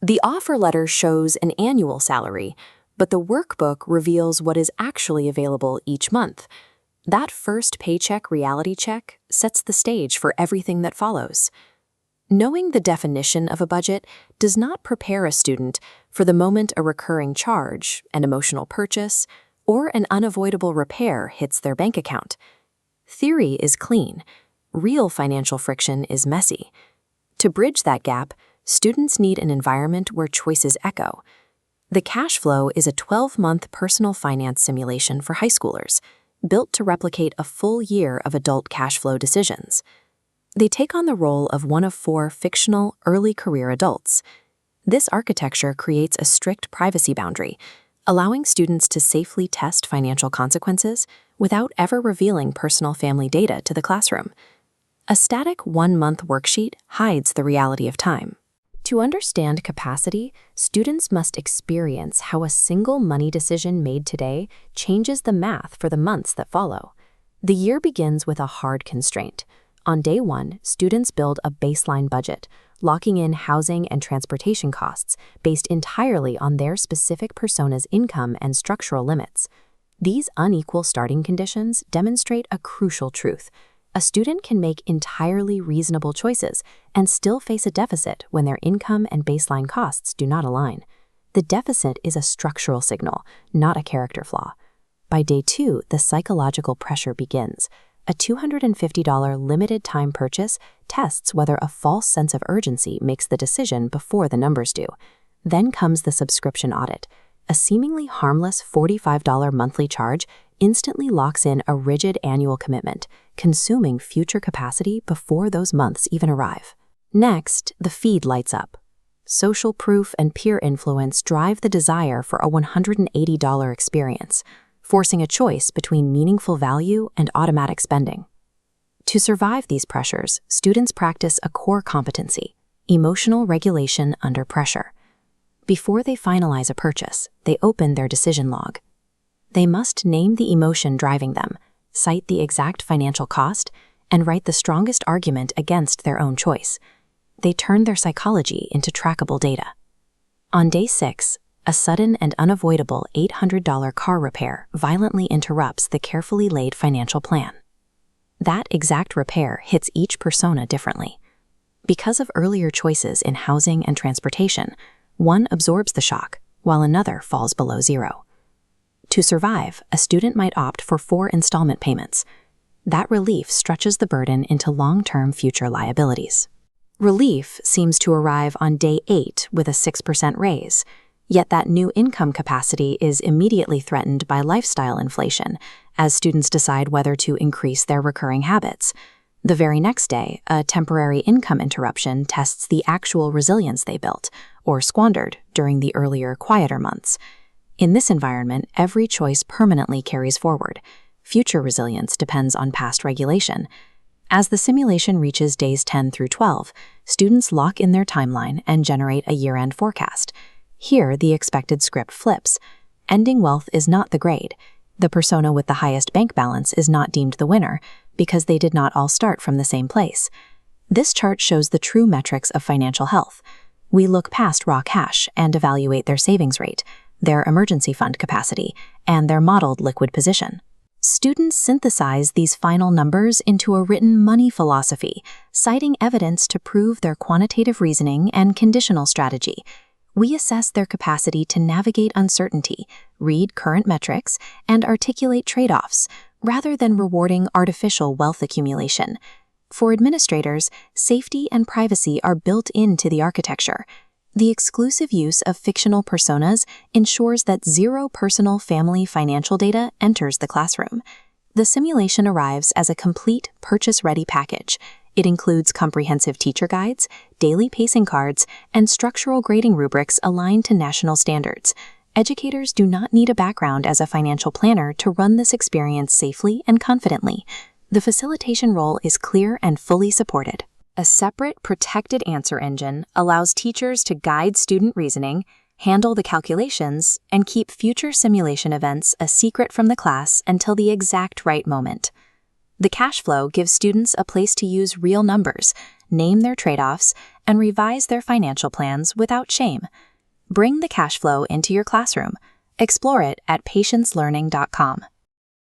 The offer letter shows an annual salary, but the workbook reveals what is actually available each month. That first paycheck reality check sets the stage for everything that follows. Knowing the definition of a budget does not prepare a student for the moment a recurring charge, an emotional purchase, or an unavoidable repair hits their bank account. Theory is clean. Real financial friction is messy. To bridge that gap, students need an environment where choices echo. The cash flow is a 12-month personal finance simulation for high schoolers, built to replicate a full year of adult cash flow decisions. They take on the role of one of 4 fictional early career adults. This architecture creates a strict privacy boundary, allowing students to safely test financial consequences without ever revealing personal family data to the classroom. A static 1-month worksheet hides the reality of time. To understand capacity, students must experience how a single money decision made today changes the math for the months that follow. The year begins with a hard constraint. On day 1, students build a baseline budget, locking in housing and transportation costs based entirely on their specific persona's income and structural limits. These unequal starting conditions demonstrate a crucial truth. A student can make entirely reasonable choices and still face a deficit when their income and baseline costs do not align. The deficit is a structural signal, not a character flaw. By day 2, the psychological pressure begins. A $250 limited-time purchase tests whether a false sense of urgency makes the decision before the numbers do. Then comes the subscription audit. A seemingly harmless $45 monthly charge instantly locks in a rigid annual commitment, consuming future capacity before those months even arrive. Next, the feed lights up. Social proof and peer influence drive the desire for a $180 experience, forcing a choice between meaningful value and automatic spending. To survive these pressures, students practice a core competency: emotional regulation under pressure. Before they finalize a purchase, they open their decision log. They must name the emotion driving them, cite the exact financial cost, and write the strongest argument against their own choice. They turn their psychology into trackable data. On day 6, a sudden and unavoidable $800 car repair violently interrupts the carefully laid financial plan. That exact repair hits each persona differently. Because of earlier choices in housing and transportation, one absorbs the shock, while another falls below zero. To survive, a student might opt for 4 installment payments. That relief stretches the burden into long-term future liabilities. Relief seems to arrive on day 8 with a 6% raise, yet that new income capacity is immediately threatened by lifestyle inflation as students decide whether to increase their recurring habits. The very next day, a temporary income interruption tests the actual resilience they built, or squandered, during the earlier, quieter months. In this environment, every choice permanently carries forward. Future resilience depends on past regulation. As the simulation reaches days 10 through 12, students lock in their timeline and generate a year-end forecast. Here, the expected script flips. Ending wealth is not the grade. The persona with the highest bank balance is not deemed the winner, because they did not all start from the same place. This chart shows the true metrics of financial health. We look past raw cash and evaluate their savings rate, their emergency fund capacity, and their modeled liquid position. Students synthesize these final numbers into a written money philosophy, citing evidence to prove their quantitative reasoning and conditional strategy. We assess their capacity to navigate uncertainty, read current metrics, and articulate trade-offs, rather than rewarding artificial wealth accumulation. For administrators, safety and privacy are built into the architecture. The exclusive use of fictional personas ensures that zero personal family financial data enters the classroom. The simulation arrives as a complete purchase-ready package. It includes comprehensive teacher guides, daily pacing cards, and structural grading rubrics aligned to national standards. Educators do not need a background as a financial planner to run this experience safely and confidently. The facilitation role is clear and fully supported. A separate, protected answer engine allows teachers to guide student reasoning, handle the calculations, and keep future simulation events a secret from the class until the exact right moment. The cash flow gives students a place to use real numbers, name their trade-offs, and revise their financial plans without shame. Bring the cash flow into your classroom. Explore it at patienslearning.com.